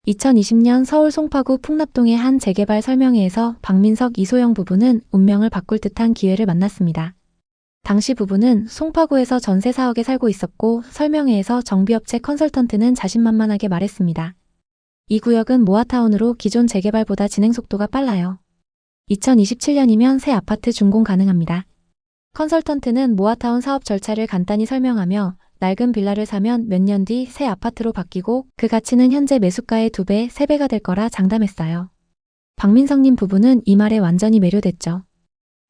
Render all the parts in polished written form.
2020년 서울 송파구 풍납동의 한 재개발 설명회에서 박민석, 이소영 부부는 운명을 바꿀 듯한 기회를 만났습니다. 당시 부부는 송파구에서 전세 4억에 살고 있었고 설명회에서 정비업체 컨설턴트는 자신만만하게 말했습니다. 이 구역은 모아타운으로 기존 재개발보다 진행 속도가 빨라요. 2027년이면 새 아파트 준공 가능합니다. 컨설턴트는 모아타운 사업 절차를 간단히 설명하며 낡은 빌라를 사면 몇 년 뒤 새 아파트로 바뀌고 그 가치는 현재 매수가의 2배, 3배가 될 거라 장담했어요. 박민성님 부부는 이 말에 완전히 매료됐죠.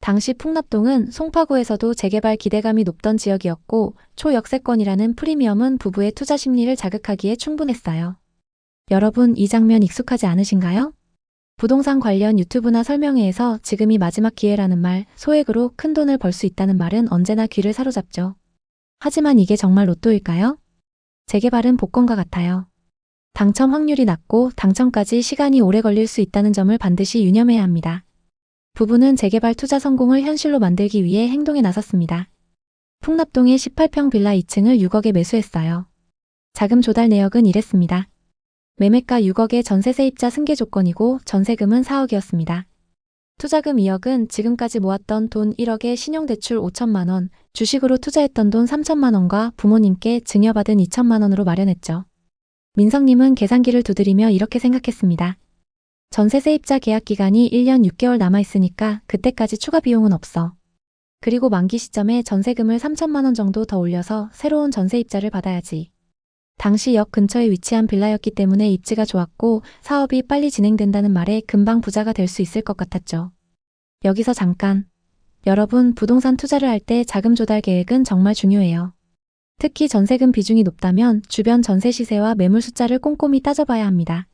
당시 풍납동은 송파구에서도 재개발 기대감이 높던 지역이었고 초역세권이라는 프리미엄은 부부의 투자 심리를 자극하기에 충분했어요. 여러분, 이 장면 익숙하지 않으신가요? 부동산 관련 유튜브나 설명회에서 지금이 마지막 기회라는 말, 소액으로 큰 돈을 벌 수 있다는 말은 언제나 귀를 사로잡죠. 하지만 이게 정말 로또일까요? 재개발은 복권과 같아요. 당첨 확률이 낮고 당첨까지 시간이 오래 걸릴 수 있다는 점을 반드시 유념해야 합니다. 부부는 재개발 투자 성공을 현실로 만들기 위해 행동에 나섰습니다. 풍납동의 18평 빌라 2층을 6억에 매수했어요. 자금 조달 내역은 이랬습니다. 매매가 6억의 전세 세입자 승계 조건이고 전세금은 4억이었습니다. 투자금 2억은 지금까지 모았던 돈 1억에 신용대출 5천만 원, 주식으로 투자했던 돈 3천만 원과 부모님께 증여받은 2천만 원으로 마련했죠. 민성님은 계산기를 두드리며 이렇게 생각했습니다. 전세 세입자 계약 기간이 1년 6개월 남아있으니까 그때까지 추가 비용은 없어. 그리고 만기 시점에 전세금을 3천만 원 정도 더 올려서 새로운 전세입자를 받아야지. 당시 역 근처에 위치한 빌라였기 때문에 입지가 좋았고 사업이 빨리 진행된다는 말에 금방 부자가 될 수 있을 것 같았죠. 여기서 잠깐. 여러분, 부동산 투자를 할 때 자금 조달 계획은 정말 중요해요. 특히 전세금 비중이 높다면 주변 전세 시세와 매물 숫자를 꼼꼼히 따져봐야 합니다.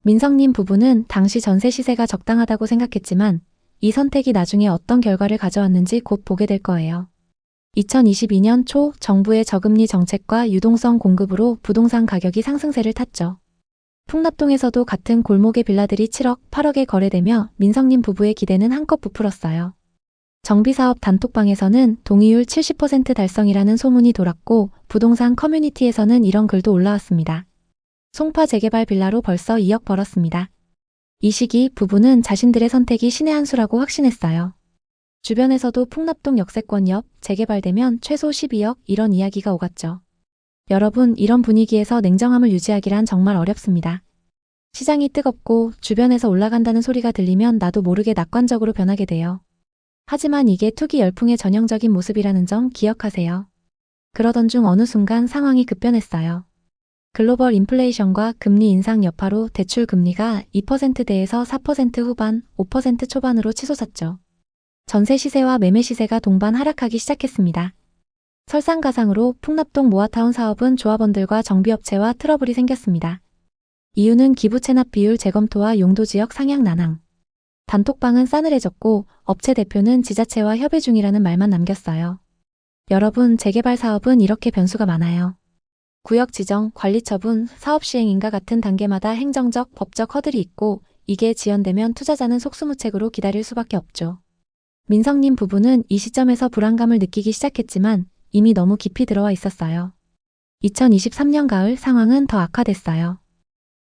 민성님 부부는 당시 전세 시세가 적당하다고 생각했지만 이 선택이 나중에 어떤 결과를 가져왔는지 곧 보게 될 거예요. 2022년 초 정부의 저금리 정책과 유동성 공급으로 부동산 가격이 상승세를 탔죠. 풍납동에서도 같은 골목의 빌라들이 7억, 8억에 거래되며 민성님 부부의 기대는 한껏 부풀었어요. 정비사업 단톡방에서는 동의율 70% 달성이라는 소문이 돌았고 부동산 커뮤니티에서는 이런 글도 올라왔습니다. 송파 재개발 빌라로 벌써 2억 벌었습니다. 이 시기 부부는 자신들의 선택이 신의 한 수라고 확신했어요. 주변에서도 풍납동 역세권 옆 재개발되면 최소 12억 이런 이야기가 오갔죠. 여러분, 이런 분위기에서 냉정함을 유지하기란 정말 어렵습니다. 시장이 뜨겁고 주변에서 올라간다는 소리가 들리면 나도 모르게 낙관적으로 변하게 돼요. 하지만 이게 투기 열풍의 전형적인 모습이라는 점 기억하세요. 그러던 중 어느 순간 상황이 급변했어요. 글로벌 인플레이션과 금리 인상 여파로 대출 금리가 2%대에서 4% 후반, 5% 초반으로 치솟았죠. 전세 시세와 매매 시세가 동반 하락하기 시작했습니다. 설상가상으로 풍납동 모아타운 사업은 조합원들과 정비업체와 트러블이 생겼습니다. 이유는 기부 체납 비율 재검토와 용도 지역 상향 난항. 단톡방은 싸늘해졌고 업체 대표는 지자체와 협의 중이라는 말만 남겼어요. 여러분, 재개발 사업은 이렇게 변수가 많아요. 구역 지정, 관리 처분, 사업 시행인가 같은 단계마다 행정적, 법적 허들이 있고 이게 지연되면 투자자는 속수무책으로 기다릴 수밖에 없죠. 민성님 부부는 이 시점에서 불안감을 느끼기 시작했지만 이미 너무 깊이 들어와 있었어요. 2023년 가을 상황은 더 악화됐어요.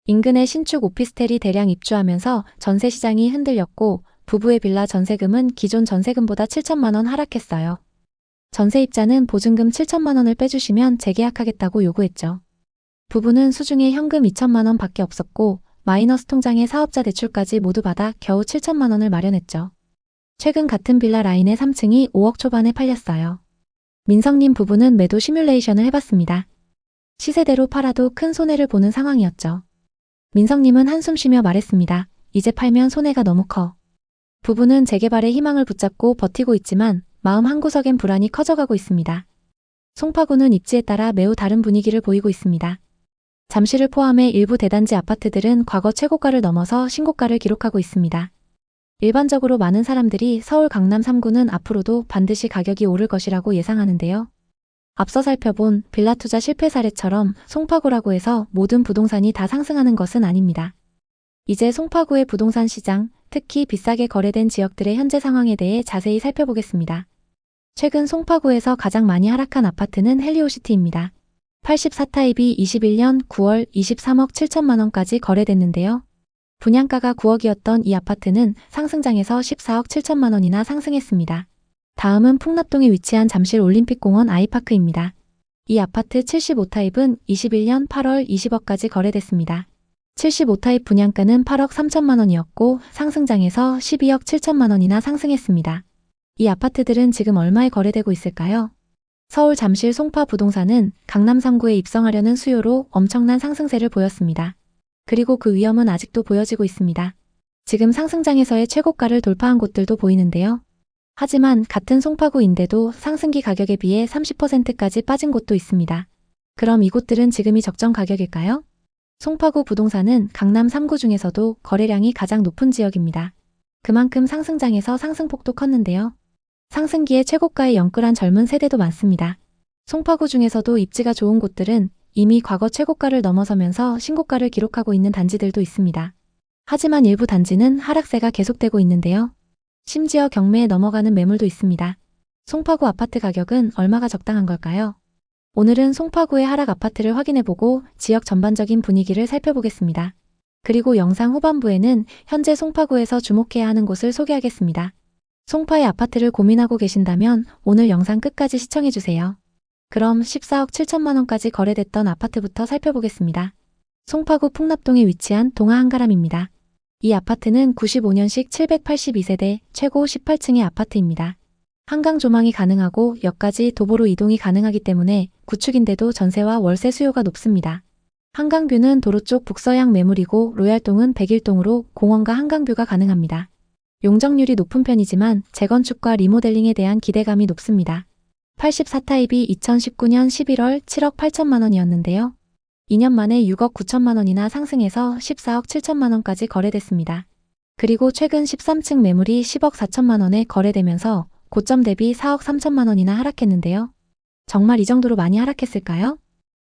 인근에 신축 오피스텔이 대량 입주하면서 전세 시장이 흔들렸고 부부의 빌라 전세금은 기존 전세금보다 7천만 원 하락했어요. 전세입자는 보증금 7천만 원을 빼주시면 재계약하겠다고 요구했죠. 부부는 수중에 현금 2천만 원 밖에 없었고 마이너스 통장에 사업자 대출까지 모두 받아 겨우 7천만 원을 마련했죠. 최근 같은 빌라 라인의 3층이 5억 초반에 팔렸어요. 민성님 부부는 매도 시뮬레이션을 해봤습니다. 시세대로 팔아도 큰 손해를 보는 상황이었죠. 민성님은 한숨 쉬며 말했습니다. 이제 팔면 손해가 너무 커. 부부는 재개발의 희망을 붙잡고 버티고 있지만 마음 한구석엔 불안이 커져가고 있습니다. 송파구는 입지에 따라 매우 다른 분위기를 보이고 있습니다. 잠실을 포함해 일부 대단지 아파트들은 과거 최고가를 넘어서 신고가를 기록하고 있습니다. 일반적으로 많은 사람들이 서울 강남 3구는 앞으로도 반드시 가격이 오를 것이라고 예상하는데요. 앞서 살펴본 빌라 투자 실패 사례처럼 송파구라고 해서 모든 부동산이 다 상승하는 것은 아닙니다. 이제 송파구의 부동산 시장, 특히 비싸게 거래된 지역들의 현재 상황에 대해 자세히 살펴보겠습니다. 최근 송파구에서 가장 많이 하락한 아파트는 헬리오시티입니다. 84타입이 21년 9월 23억 7천만 원까지 거래됐는데요. 분양가가 9억이었던 이 아파트는 상승장에서 14억 7천만 원이나 상승했습니다. 다음은 풍납동에 위치한 잠실 올림픽공원 아이파크입니다. 이 아파트 75타입은 21년 8월 20억까지 거래됐습니다. 75타입 분양가는 8억 3천만 원이었고 상승장에서 12억 7천만 원이나 상승했습니다. 이 아파트들은 지금 얼마에 거래되고 있을까요? 서울 잠실 송파 부동산은 강남 3구에 입성하려는 수요로 엄청난 상승세를 보였습니다. 그리고 그 위험은 아직도 보여지고 있습니다. 지금 상승장에서의 최고가를 돌파한 곳들도 보이는데요. 하지만 같은 송파구인데도 상승기 가격에 비해 30%까지 빠진 곳도 있습니다. 그럼 이곳들은 지금이 적정 가격일까요? 송파구 부동산은 강남 3구 중에서도 거래량이 가장 높은 지역입니다. 그만큼 상승장에서 상승폭도 컸는데요. 상승기에 최고가에 영끌한 젊은 세대도 많습니다. 송파구 중에서도 입지가 좋은 곳들은 이미 과거 최고가를 넘어서면서 신고가를 기록하고 있는 단지들도 있습니다. 하지만 일부 단지는 하락세가 계속되고 있는데요. 심지어 경매에 넘어가는 매물도 있습니다. 송파구 아파트 가격은 얼마가 적당한 걸까요? 오늘은 송파구의 하락 아파트를 확인해보고 지역 전반적인 분위기를 살펴보겠습니다. 그리고 영상 후반부에는 현재 송파구에서 주목해야 하는 곳을 소개하겠습니다. 송파의 아파트를 고민하고 계신다면 오늘 영상 끝까지 시청해주세요. 그럼 14억 7천만 원까지 거래됐던 아파트부터 살펴보겠습니다. 송파구 풍납동에 위치한 동아한가람입니다. 이 아파트는 95년식 782세대 최고 18층의 아파트입니다. 한강 조망이 가능하고 역까지 도보로 이동이 가능하기 때문에 구축인데도 전세와 월세 수요가 높습니다. 한강뷰는 도로 쪽 북서양 매물이고 로얄동은 101동으로 공원과 한강뷰가 가능합니다. 용적률이 높은 편이지만 재건축과 리모델링에 대한 기대감이 높습니다. 84타입이 2019년 11월 7억 8천만 원이었는데요. 2년 만에 6억 9천만 원이나 상승해서 14억 7천만 원까지 거래됐습니다. 그리고 최근 13층 매물이 10억 4천만 원에 거래되면서 고점 대비 4억 3천만 원이나 하락했는데요. 정말 이 정도로 많이 하락했을까요?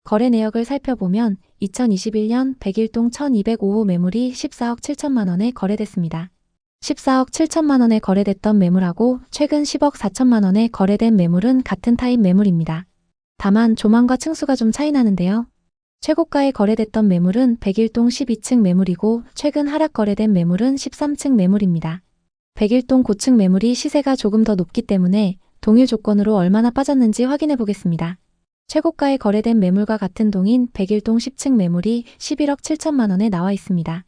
거래 내역을 살펴보면 2021년 101동 1205호 매물이 14억 7천만 원에 거래됐습니다. 14억 7천만 원에 거래됐던 매물하고 최근 10억 4천만 원에 거래된 매물은 같은 타입 매물입니다. 다만 조망과 층수가 좀 차이 나는데요. 최고가에 거래됐던 매물은 101동 12층 매물이고 최근 하락 거래된 매물은 13층 매물입니다. 101동 고층 매물이 시세가 조금 더 높기 때문에 동일 조건으로 얼마나 빠졌는지 확인해 보겠습니다. 최고가에 거래된 매물과 같은 동인 101동 10층 매물이 11억 7천만 원에 나와 있습니다.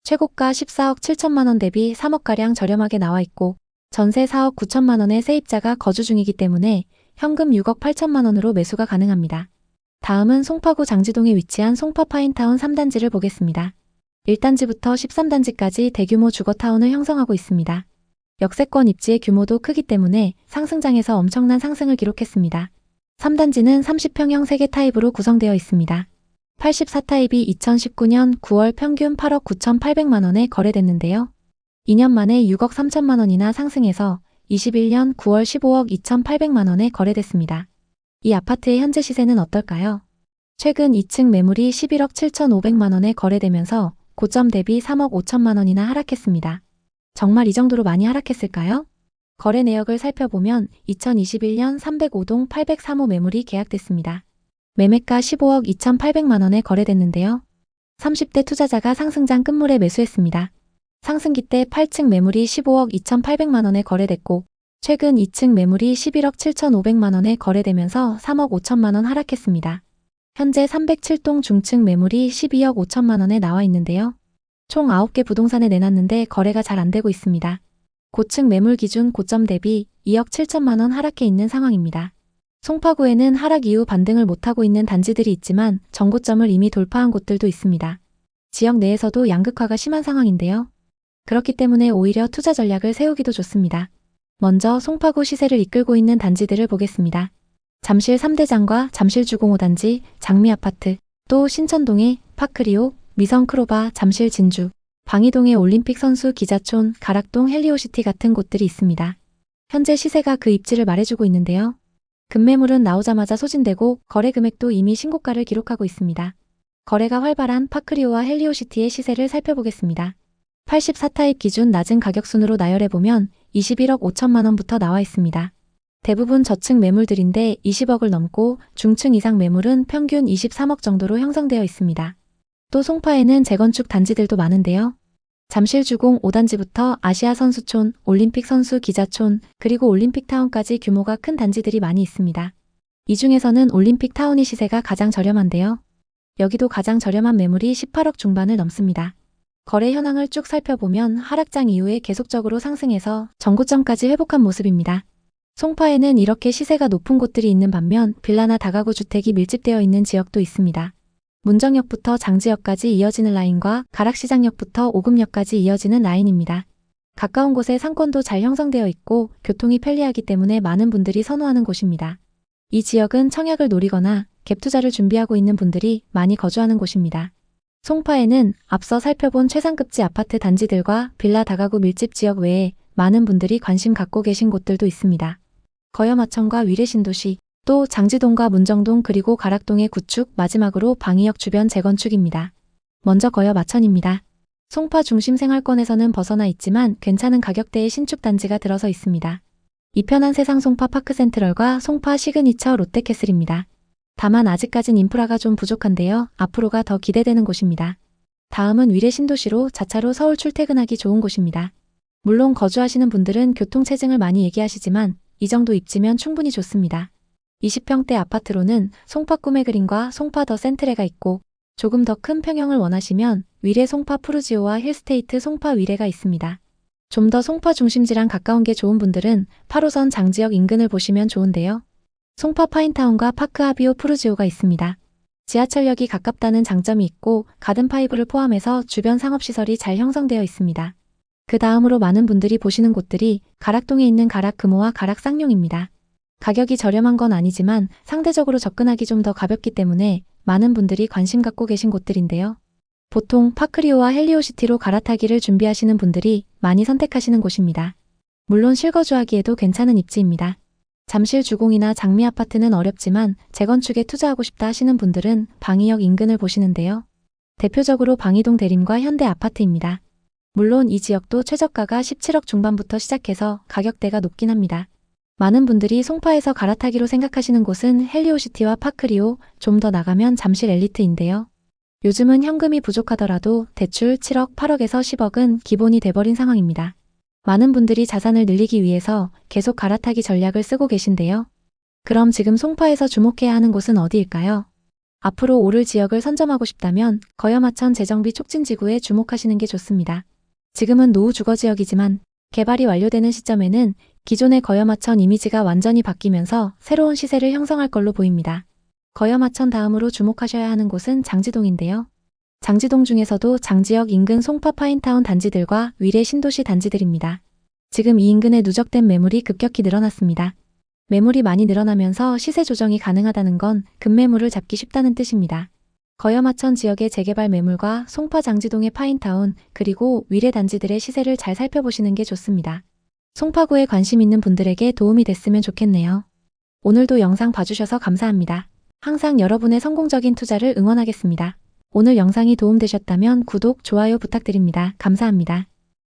최고가 14억 7천만 원 대비 3억가량 저렴하게 나와 있고 전세 4억 9천만 원의 세입자가 거주 중이기 때문에 현금 6억 8천만 원으로 매수가 가능합니다. 다음은 송파구 장지동에 위치한 송파파인타운 3단지를 보겠습니다. 1단지부터 13단지까지 대규모 주거타운을 형성하고 있습니다. 역세권 입지의 규모도 크기 때문에 상승장에서 엄청난 상승을 기록했습니다. 3단지는 30평형 3개 타입으로 구성되어 있습니다. 84타입이 2019년 9월 평균 8억 9,800만 원에 거래됐는데요. 2년 만에 6억 3천만 원이나 상승해서 21년 9월 15억 2,800만 원에 거래됐습니다. 이 아파트의 현재 시세는 어떨까요? 최근 2층 매물이 11억 7,500만 원에 거래되면서 고점 대비 3억 5천만 원이나 하락했습니다. 정말 이 정도로 많이 하락했을까요? 거래 내역을 살펴보면 2021년 305동 803호 매물이 계약됐습니다. 매매가 15억 2,800만 원에 거래됐는데요. 30대 투자자가 상승장 끝물에 매수했습니다. 상승기 때 8층 매물이 15억 2,800만 원에 거래됐고 최근 2층 매물이 11억 7,500만 원에 거래되면서 3억 5천만 원 하락했습니다. 현재 307동 중층 매물이 12억 5천만 원에 나와 있는데요. 총 9개 부동산에 내놨는데 거래가 잘 안 되고 있습니다. 고층 매물 기준 고점 대비 2억 7천만 원 하락해 있는 상황입니다. 송파구에는 하락 이후 반등을 못하고 있는 단지들이 있지만 전고점을 이미 돌파한 곳들도 있습니다. 지역 내에서도 양극화가 심한 상황인데요. 그렇기 때문에 오히려 투자 전략을 세우기도 좋습니다. 먼저 송파구 시세를 이끌고 있는 단지들을 보겠습니다. 잠실 3대장과 잠실 주공호단지, 장미아파트, 또 신천동의 파크리오, 미성크로바, 잠실 진주, 방이동의 올림픽 선수 기자촌, 가락동 헬리오시티 같은 곳들이 있습니다. 현재 시세가 그 입지를 말해주고 있는데요. 급매물은 나오자마자 소진되고 거래 금액도 이미 신고가를 기록하고 있습니다. 거래가 활발한 파크리오와 헬리오시티의 시세를 살펴보겠습니다. 84타입 기준 낮은 가격순으로 나열해보면 21억 5천만 원부터 나와 있습니다. 대부분 저층 매물들인데 20억을 넘고 중층 이상 매물은 평균 23억 정도로 형성되어 있습니다. 또 송파에는 재건축 단지들도 많은데요. 잠실주공 5단지부터 아시아 선수촌, 올림픽 선수 기자촌, 그리고 올림픽타운까지 규모가 큰 단지들이 많이 있습니다. 이 중에서는 올림픽타운이 시세가 가장 저렴한데요. 여기도 가장 저렴한 매물이 18억 중반을 넘습니다. 거래 현황을 쭉 살펴보면 하락장 이후에 계속적으로 상승해서 전고점까지 회복한 모습입니다. 송파에는 이렇게 시세가 높은 곳들이 있는 반면 빌라나 다가구 주택이 밀집되어 있는 지역도 있습니다. 문정역부터 장지역까지 이어지는 라인과 가락시장역부터 오금역까지 이어지는 라인입니다. 가까운 곳에 상권도 잘 형성되어 있고 교통이 편리하기 때문에 많은 분들이 선호하는 곳입니다. 이 지역은 청약을 노리거나 갭 투자를 준비하고 있는 분들이 많이 거주하는 곳입니다. 송파에는 앞서 살펴본 최상급지 아파트 단지들과 빌라 다가구 밀집 지역 외에 많은 분들이 관심 갖고 계신 곳들도 있습니다. 거여마천과 위례신도시, 또 장지동과 문정동 그리고 가락동의 구축, 마지막으로 방이역 주변 재건축입니다. 먼저 거여마천입니다. 송파 중심 생활권에서는 벗어나 있지만 괜찮은 가격대의 신축 단지가 들어서 있습니다. 이 편한 세상 송파 파크센트럴과 송파 시그니처 롯데캐슬입니다. 다만 아직까진 인프라가 좀 부족한데요. 앞으로가 더 기대되는 곳입니다. 다음은 위례신도시로 자차로 서울 출퇴근하기 좋은 곳입니다. 물론 거주하시는 분들은 교통체증을 많이 얘기하시지만 이 정도 입지면 충분히 좋습니다. 20평대 아파트로는 송파 꿈의 그린과 송파 더 센트레가 있고 조금 더 큰 평형을 원하시면 위례 송파 푸르지오와 힐스테이트 송파 위례가 있습니다. 좀 더 송파 중심지랑 가까운 게 좋은 분들은 8호선 장지역 인근을 보시면 좋은데요. 송파 파인타운과 파크 하비오 푸르지오가 있습니다. 지하철역이 가깝다는 장점이 있고 가든파이브를 포함해서 주변 상업시설이 잘 형성되어 있습니다. 그 다음으로 많은 분들이 보시는 곳들이 가락동에 있는 가락 금호와 가락 쌍용입니다. 가격이 저렴한 건 아니지만 상대적으로 접근하기 좀 더 가볍기 때문에 많은 분들이 관심 갖고 계신 곳들인데요. 보통 파크리오와 헬리오시티로 갈아타기를 준비하시는 분들이 많이 선택하시는 곳입니다. 물론 실거주하기에도 괜찮은 입지입니다. 잠실 주공이나 장미 아파트는 어렵지만 재건축에 투자하고 싶다 하시는 분들은 방이역 인근을 보시는데요. 대표적으로 방이동 대림과 현대 아파트입니다. 물론 이 지역도 최저가가 17억 중반부터 시작해서 가격대가 높긴 합니다. 많은 분들이 송파에서 갈아타기로 생각하시는 곳은 헬리오시티와 파크리오, 좀 더 나가면 잠실 엘리트인데요. 요즘은 현금이 부족하더라도 대출 7억, 8억에서 10억은 기본이 돼버린 상황입니다. 많은 분들이 자산을 늘리기 위해서 계속 갈아타기 전략을 쓰고 계신데요. 그럼 지금 송파에서 주목해야 하는 곳은 어디일까요? 앞으로 오를 지역을 선점하고 싶다면 거여마천 재정비 촉진지구에 주목하시는 게 좋습니다. 지금은 노후 주거지역이지만 개발이 완료되는 시점에는 기존의 거여마천 이미지가 완전히 바뀌면서 새로운 시세를 형성할 걸로 보입니다. 거여마천 다음으로 주목하셔야 하는 곳은 장지동인데요. 장지동 중에서도 장지역 인근 송파 파인타운 단지들과 위례 신도시 단지들입니다. 지금 이 인근에 누적된 매물이 급격히 늘어났습니다. 매물이 많이 늘어나면서 시세 조정이 가능하다는 건 급매물을 잡기 쉽다는 뜻입니다. 거여마천 지역의 재개발 매물과 송파 장지동의 파인타운 그리고 위례 단지들의 시세를 잘 살펴보시는 게 좋습니다. 송파구에 관심 있는 분들에게 도움이 됐으면 좋겠네요. 오늘도 영상 봐주셔서 감사합니다. 항상 여러분의 성공적인 투자를 응원하겠습니다. 오늘 영상이 도움되셨다면 구독, 좋아요 부탁드립니다. 감사합니다.